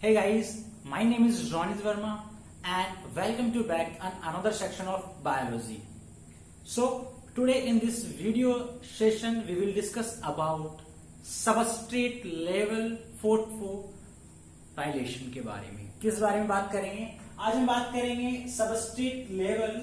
Hey guys, my name is Ronit Verma and welcome to back on another section of biology. So today in this video session we will discuss about substrate level phosphorylation के बारे में. किस बारे में बात करेंगे? आज हम बात करेंगे सबस्ट्रेट लेवल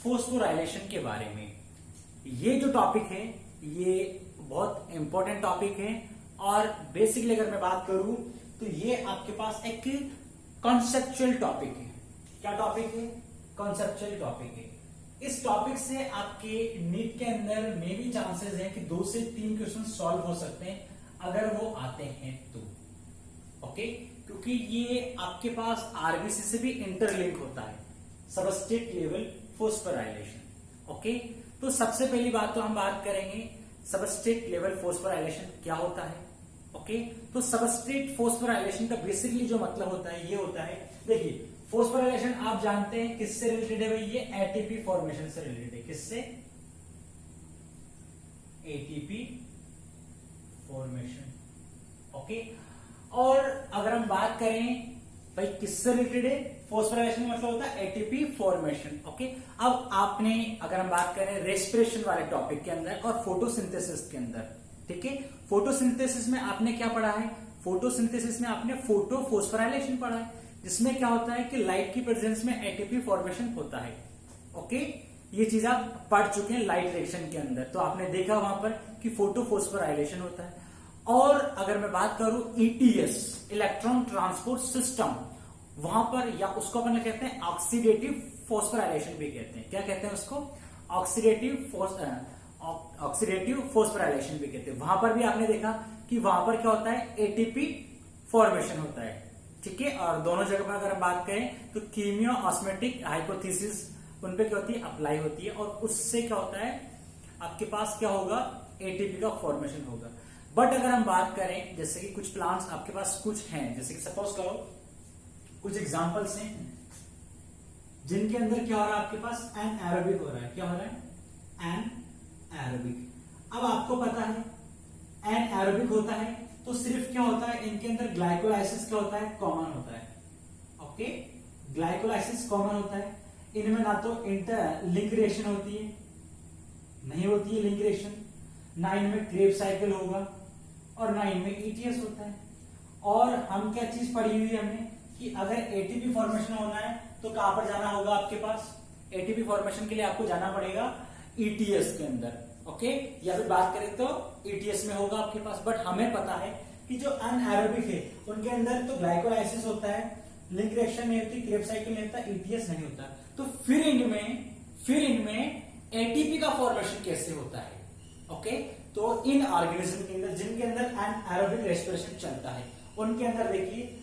फोस्फोराइलेशन के बारे में. ये जो टॉपिक है ये बहुत इंपॉर्टेंट टॉपिक है और बेसिकली अगर मैं बात करूं तो ये आपके पास एक कॉन्सेप्चुअल टॉपिक है. क्या टॉपिक है? कॉन्सेप्चुअल टॉपिक है. इस टॉपिक से आपके नीट के अंदर में भी चांसेस हैं कि 2 से 3 क्वेश्चन सॉल्व हो सकते हैं अगर वो आते हैं तो. ओके, क्योंकि ये आपके पास आरबीसी से भी इंटरलिंक होता है, सबस्ट्रेट लेवल फोस्फोराइलेशन. ओके, तो सबसे पहली बात तो हम बात करेंगे सबस्ट्रेट लेवल फोस्फोराइलेशन क्या होता है. ओके, तो सबस्ट्रेट फोस्फोराइलेशन का बेसिकली जो मतलब होता है ये होता है, देखिए फोस्फोराइलेशन आप जानते हैं किससे रिलेटेड है भाई, ये एटीपी फॉर्मेशन से रिलेटेड है. किससे? ATP formation. ओके, और अगर हम बात करें भाई किससे रिलेटेड है, फोस्फोराइलेशन का मतलब होता है एटीपी फॉर्मेशन. ओके, अब आपने अगर हम बात करें रेस्पिरेशन वाले टॉपिक के अंदर और फोटोसिंथेसिस के अंदर, ठीक है, फोटोसिंथेसिस में आपने क्या पढ़ा है? फोटोसिंथेसिस में आपने फोटोफॉस्फोराइलेशन पढ़ा है, जिसमें क्या होता है कि लाइट की प्रेजेंस में एटीपी फॉर्मेशन होता है. ओके, ये चीज आप पढ़ चुके हैं लाइट रिएक्शन के अंदर, तो आपने देखा वहां पर कि फोटोफॉस्फोराइलेशन होता है. और अगर मैं बात करूं ईटीएस, इलेक्ट्रॉन ट्रांसपोर्ट सिस्टम, वहां पर या उसको अपन कहते हैं ऑक्सीडेटिव फोस्फोराइलेशन भी कहते हैं. क्या कहते हैं उसको? ऑक्सीडेटिव फोस्फोराइलेशन भी कहते हैं. वहां पर भी आपने देखा कि वहां पर क्या होता है, एटीपी फॉर्मेशन होता है. ठीक है, और दोनों जगह पर अगर हम बात करें तो कीमियो ऑस्मेटिक हाइपोथेसिस उन पे क्या होती है, अप्लाई होती है, और उससे क्या होता है आपके पास क्या होगा, एटीपी का फॉर्मेशन होगा. बट अगर हम बात करें जैसे कि कुछ प्लांट्स आपके पास कुछ हैं, जैसे कि सपोज करो कुछ एग्जांपल्स हैं जिनके अंदर क्या हो रहा है, आपके पास एनएरोबिक हो रहा है. क्या हो रहा है? एनएरोबिक. अब आपको पता है एनएरोबिक होता है तो सिर्फ क्या होता है, इनके अंदर ग्लाइकोलाइसिस क्या होता है, कॉमन होता है. ओके, ग्लाइकोलाइसिस कॉमन होता है. इनमें ना तो इंटर लिंक रिएक्शन होती है, नहीं होती है लिंक रिएक्शन, ना इनमें क्रेब्स साइकिल होगा और ना इनमें ईटीएस होता है. और हम क्या चीज पढ़ी हुई है हमने कि अगर एटीपी फॉर्मेशन होना है तो कहां पर जाना होगा आपके पास, एटीपी फॉर्मेशन के लिए आपको जाना पड़ेगा ईटीएस के अंदर. ओके, या फिर बात करें तो ईटीएस में होगा आपके पास. बट हमें पता है कि जो अनएरोबिक है उनके अंदर तो ग्लाइकोलाइसिस होता है, लिंक रिएक्शन नहीं होती, क्रेब्स साइकिल नहीं होता, ईटीएस नहीं होता. तो फिर इनमें एटीपी का फॉर्मेशन कैसे होता है? ओके, तो इन ऑर्गेनिज्म के अंदर जिनके अंदर एनाएरोबिक रेस्पिरेशन चलता है उनके अंदर देखिए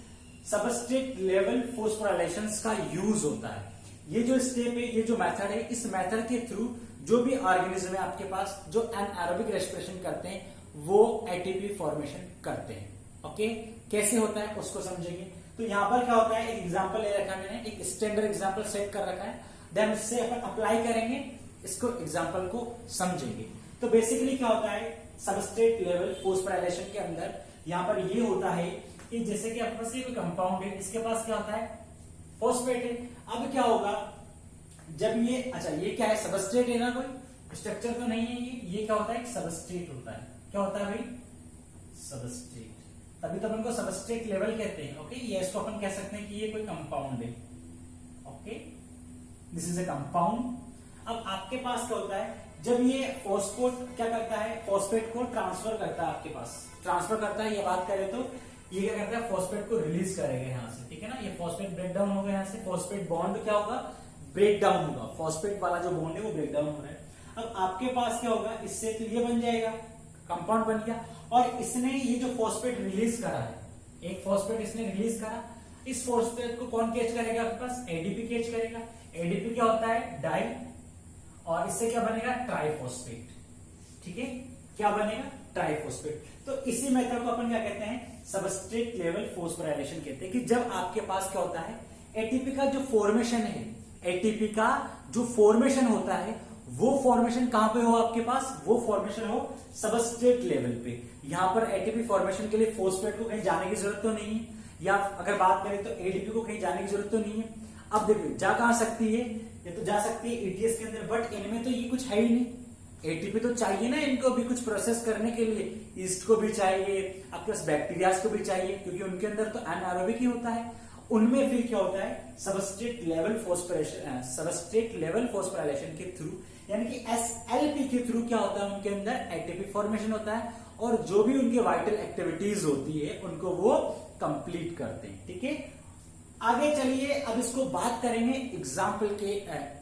सबस्ट्रेट लेवल फोस्फोराइलेशन का यूज होता है. ये जो स्टेप है, ये जो मेथड है, इस मेथड के थ्रू जो भी ऑर्गेनिज्म है आपके पास जो एनाएरोबिक रेस्पिरेशन करते हैं वो एटीपी फॉर्मेशन करते हैं. ओके, कैसे होता है उसको समझेंगे. तो यहां पर क्या होता है, एक एग्जांपल ले रखा है मैंने, एक स्टैंडर्ड एग्जांपल सेट कर रखा है, देन उससे अपन अप्लाई करेंगे, इसको एग्जांपल को समझेंगे. तो बेसिकली क्या होता है सबस्ट्रेट लेवल फोस्फोराइलेशन के अंदर, यहां पर ये होता है कि जैसे कि आपके पास ये कोई कंपाउंड है, इसके पास क्या होता है, फॉस्फेट है. अब क्या होगा जब ये, अच्छा ये क्या है, सबस्ट्रेट है ना, कोई स्ट्रक्चर तो नहीं है ये क्या होता है, सबस्ट्रेट होता है. क्या होता है भाई, सबस्ट्रेट. तभी तो अपन को सबस्ट्रेट लेवल कहते हैं. ओके, ये इसको अपन कह सकते हैं कि ये कोई कंपाउंड है. Okay, this is a compound. अब आपके पास क्या होता है, जब ये फॉस्फेट क्या करता है, फॉस्फेट को ट्रांसफर करता है, आपके पास ट्रांसफर करता है. ये बात करें तो ये क्या करता है, फॉस्फेट को रिलीज करेगा यहां से. ठीक है ना, ये फॉस्फेट ब्रेक डाउन होगा, यहां से फॉस्फेट बॉन्ड क्या होगा, ब्रेक डाउन होगा. फॉस्फेट वाला जो बॉन्ड है वो ब्रेक डाउन हो रहा है. अब आपके पास क्या होगा, इससे तो ये बन जाएगा, कंपाउंड बन गया. और इसने ये जो फॉस्फेट रिलीज करा है, एक फॉस्फेट इसने रिलीज करा, इस फॉस्फेट को कौन कैच करेगा आपके पास, एडीपी कैच करेगा. एडीपी क्या होता है, डाई, और इससे क्या बनेगा, ट्राइफॉस्फेट. ठीक है, क्या बनेगा, ट्राइफॉस्फेट. तो इसी मेथड को अपन क्या कहते हैं, सबस्ट्रेट लेवल फोस्फोराइलेशन कहते हैं. कि जब आपके पास क्या होता है, एटीपी का जो फॉर्मेशन है, एटीपी का जो फॉर्मेशन होता है वो फॉर्मेशन कहां पे हो आपके पास, वो फॉर्मेशन हो सबस्ट्रेट लेवल पे. यहां पर एटीपी फॉर्मेशन के लिए फॉस्फेट को कहीं जाने की जरूरत तो नहीं है, या अगर बात करें तो एडीपी को कहीं जाने की जरूरत तो नहीं है। अब देखिए जा कहां सकती है, ये तो जा सकती है ईटीएस के अंदर, बट इनमें तो ये कुछ है ही नहीं। एटीपी तो चाहिए ना इनको भी कुछ प्रोसेस करने के लिए, ईस्ट को भी चाहिए, आपके पास बैक्टीरियाज को भी चाहिए, क्योंकि उनके अंदर तो एनारोबिक ही होता है। उनमें फिर क्या होता है, सबस्ट्रेट लेवल फोस्फोराइलेशन के थ्रू, यानी कि एसएलपी के थ्रू क्या होता है, उनके अंदर एटीपी फॉर्मेशन होता है, और जो भी उनके वाइटल एक्टिविटीज होती है उनको वो कंप्लीट करते हैं। ठीक है, आगे चलिए अब इसको बात करेंगे एग्जाम्पल के,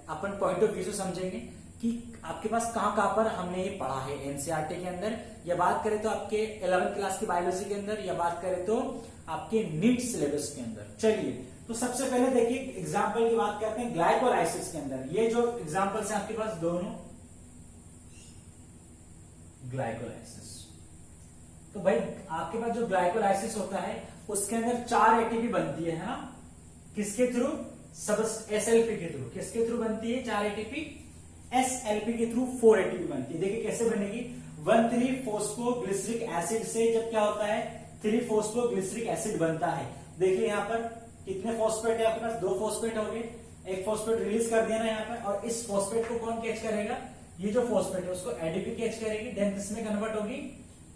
अपन पॉइंट ऑफ व्यू से समझेंगे कि आपके पास कहां पर हमने ये पढ़ा है एनसीईआरटी के अंदर, या बात करें तो आपके 11th क्लास की बायोलॉजी के अंदर, या बात करें तो आपके नीट सिलेबस के अंदर। चलिए तो सबसे पहले देखिए एग्जाम्पल की बात करते हैं ग्लाइकोलाइसिस के अंदर। ये जो एग्जाम्पल्स है आपके पास दोनों ग्लाइकोलाइसिस, तो भाई आपके पास जो ग्लाइकोलाइसिस होता है उसके अंदर 4 एटीपी बनती है ना, किसके थ्रू, एसएलपी के थ्रू। किसके थ्रू बनती है 4 एटीपी, एसएलपी के थ्रू 4 एटीपी बनती है। देखिए कैसे बनेगी, 1,3-फॉस्फोग्लिसरिक एसिड से जब क्या होता है 3-फॉस्फोग्लिसरिक एसिड बनता है। देखिए यहाँ पर कितने फॉस्फेट है आपके पास, 2 फॉस्फेट हो गए, एक फॉस्फेट रिलीज कर दिया ना यहाँ पर, और इस फॉस्फेट को कौन कैच करेगा, ये जो फॉस्फेट है उसको एडीपी कैच करेगी, देन इसमें कन्वर्ट होगी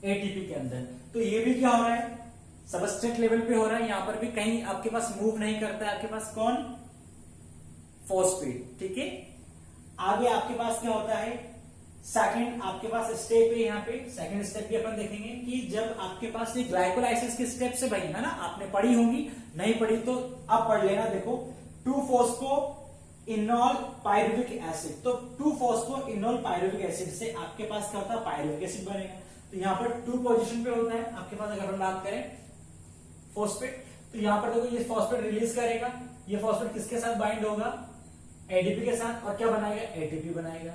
एटीपी के अंदर। तो ये भी क्या हो रहा है, सबस्ट्रेट लेवल पे हो रहा है, यहाँ पर भी कहीं आपके पास मूव नहीं करता है आपके पास कौन, फॉस्फेट। ठीक है, आगे आपके पास क्या होता है, सेकंड आपके पास स्टेप है, यहाँ पे सेकंड स्टेप भी अपन देखेंगे कि जब आपके पास ये ग्लाइकोलाइसिस के स्टेप से भाई है ना, आपने पढ़ी होंगी, नहीं पढ़ी तो अब पढ़ लेना। देखो 2-फॉस्फोइनोल पायरुविक एसिड, तो 2-फॉस्फोइनोल पायरुविक एसिड से आपके पास क्या होता है, पायरुविक एसिड बनेगा। तो यहाँ पर 2 पोजीशन पे होता है आपके पास, अगर हम बात करें फॉस्फेट, तो यहाँ पर देखो ये फॉस्फेट रिलीज करेगा, ये फॉस्फेट किसके साथ बाइंड होगा, एडीपी के साथ, और क्या बनाएगा, एटीपी बनाएगा।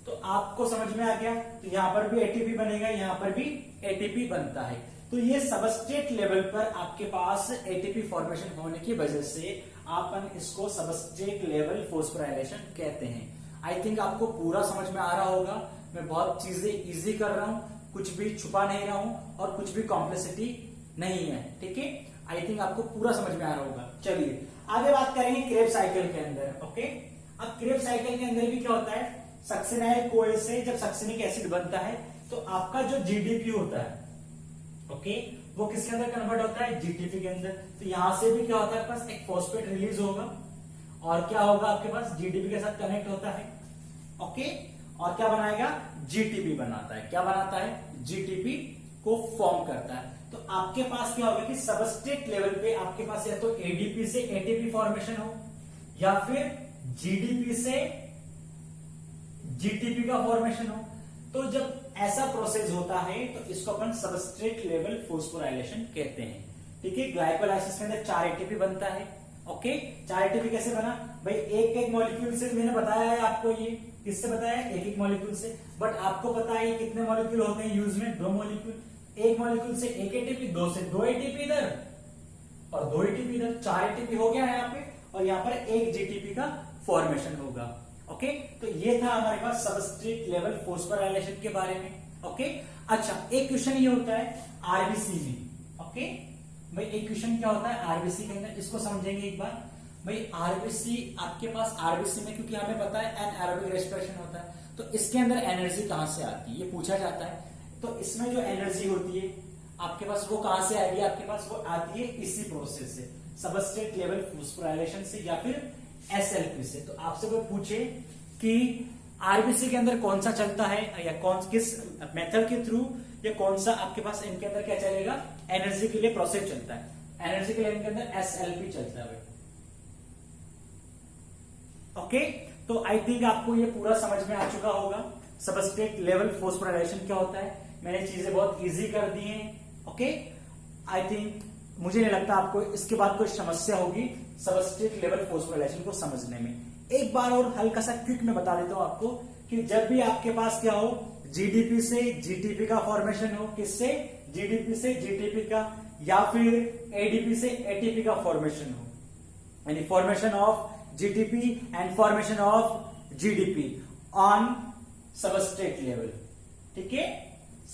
तो आपको समझ में आ गया, तो यहां पर भी एटीपी बनेगा, यहां पर भी एटीपी बनता है। तो ये सबस्ट्रेट लेवल पर आपके पास एटीपी फॉर्मेशन होने की वजह से अपन इसको सबस्ट्रेट लेवल फोस्फोराइलेशन कहते हैं। आई थिंक आपको पूरा समझ में आ रहा होगा, मैं बहुत चीजें इजी कर रहा हूं, कुछ भी छुपा नहीं रहा हूं और कुछ भी कॉम्प्लेक्सिटी नहीं है। ठीक है, आई थिंक आपको पूरा समझ में आ रहा होगा। चलिए आगे बात करेंगे क्रेब साइकिल के अंदर। ओके, अब क्रेब साइकिल के अंदर भी क्या होता है, सक्सिनाइल कोए से जब सक्सिनिक एसिड बनता है तो आपका जो जीडीपी होता है, ओके, वो किसके अंदर कन्वर्ट होता है, जीटीपी के अंदर। तो यहां से भी क्या होता है, पास एक फॉस्फेट रिलीज होगा और क्या होगा आपके पास, जीडीपी के साथ कनेक्ट होता है। ओके, और क्या बनाएगा, जीटीपी बनाता है। क्या बनाता है, जीटीपी को फॉर्म करता है। तो आपके पास क्या होगा कि सबस्ट्रेट लेवल पे आपके पास या तो एडीपी से एटीपी फॉर्मेशन हो, या फिर जीडीपी से जीटीपी का फॉर्मेशन हो। तो जब ऐसा प्रोसेस होता है तो इसको अपन सबस्ट्रेट लेवल फोस्फोराइलेशन कहते हैं। ठीक है, ग्लाइकोलाइसिस के अंदर 4 एटीपी बनता है। ओके, 4 एटीपी कैसे बना भाई, एक मॉलिक्यूल से मैंने बताया है आपको, ये किससे बताया है, एक मॉलिक्यूल से, बट आपको पता है कितने मॉलिक्यूल होते हैं यूज में, 2 मॉलिक्यूल। एक मॉलिक्यूल से 1 एटीपी, 2 से 2 एटीपी इधर और 2 एटीपी इधर, 4 एटीपी हो गया है यहाँ पे, और यहाँ पर 1 जीटीपी का फॉर्मेशन होगा। ओके, तो ये था हमारे पास सबस्ट्रेट लेवल फोस्फोराइलेशन के बारे में। ओके, अच्छा एक क्वेश्चन ये होता है आरबीसी में। ओके भाई, एक क्वेश्चन क्या होता है आरबीसी के अंदर, इसको समझेंगे एक बार। भाई आरबीसी, आपके पास आरबीसी में, क्योंकि हमें पता है एनारोबिक रेस्पिरेशन होता है, तो इसके अंदर एनर्जी कहां से आती है ये पूछा जाता है। तो इसमें जो एनर्जी होती है आपके पास वो कहां से आएगी, आपके पास वो आती है इसी प्रोसेस से, सबस्ट्रेट लेवल फोस्फोराइलेशन से या फिर एसएलपी से। तो आपसे कोई पूछे कि आरबीसी के अंदर कौन सा चलता है, या किस मेथड के थ्रू, या कौन सा आपके पास इनके अंदर क्या चलेगा, एनर्जी के लिए प्रोसेस चलता है, एनर्जी के लिए इनके अंदर एसएलपी चलता है। ओके, तो आई थिंक आपको ये पूरा समझ में आ चुका होगा सबस्ट्रेट लेवल फोस्फोराइलेशन क्या होता है। मैंने चीजें बहुत इजी कर दी हैं। ओके, आई थिंक मुझे नहीं लगता आपको इसके बाद कोई समस्या होगी सबस्ट्रेट लेवल फोस्फोराइलेशन को समझने में। एक बार और हल्का सा क्विक में बता देता हूं आपको कि जब भी आपके पास क्या हो, जीडीपी से जीटीपी का फॉर्मेशन हो, किससे, जीडीपी से जीटीपी का, या फिर एडीपी से एटीपी का फॉर्मेशन हो, यानी formation of GTP and formation of GDP on substrate level. ठीक है,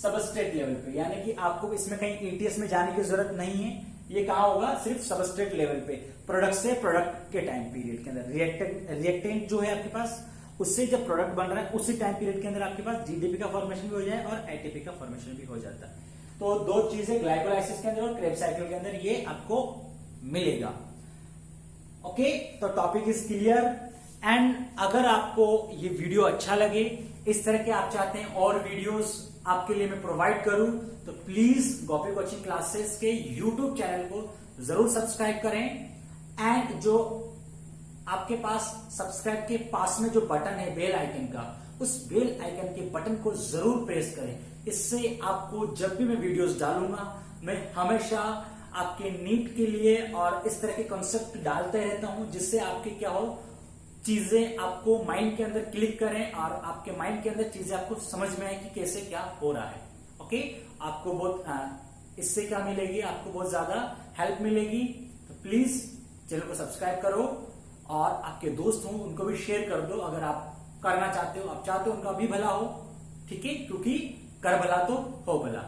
सबस्ट्रेट लेवल पे, यानी कि आपको इसमें कहीं ईटीएस में जाने की जरूरत नहीं है, ये कहाँ होगा, सिर्फ सबस्ट्रेट लेवल पे, प्रोडक्ट से प्रोडक्ट के टाइम पीरियड के अंदर। रिएक्टेंट जो है आपके पास, उससे जब प्रोडक्ट बन रहा है उसी टाइम पीरियड के अंदर आपके पास जीडीपी का फॉर्मेशन भी हो जाए और एटीपी का फॉर्मेशन भी हो जाता है। तो दो चीजें ग्लाइकोलाइसिस के अंदर और क्रेब्स साइकिल के अंदर ये आपको मिलेगा। ओके, तो टॉपिक इज क्लियर। एंड अगर आपको ये वीडियो अच्छा लगे, इस तरह के आप चाहते हैं और वीडियोस आपके लिए मैं प्रोवाइड करूं, तो प्लीज गोपी कोचिंग क्लासेस के यूट्यूब चैनल को जरूर सब्सक्राइब करें। एंड जो आपके पास सब्सक्राइब के पास में जो बटन है बेल आइकन का, उस बेल आइकन के बटन को जरूर प्रेस करें। इससे आपको जब भी मैं वीडियोस डालूंगा, मैं हमेशा आपके नीट के लिए और इस तरह के कॉन्सेप्ट डालते रहता हूं, जिससे आपके क्या हो, चीजें आपको माइंड के अंदर क्लिक करें और आपके माइंड के अंदर चीजें आपको समझ में आए कि कैसे क्या हो रहा है। ओके, आपको बहुत इससे क्या मिलेगी, आपको बहुत ज्यादा हेल्प मिलेगी। तो प्लीज चैनल को सब्सक्राइब करो और आपके दोस्त हों उनको भी शेयर कर दो, अगर आप करना चाहते हो, आप चाहते हो उनका भी भला हो। ठीक है, क्योंकि कर भला तो हो भला।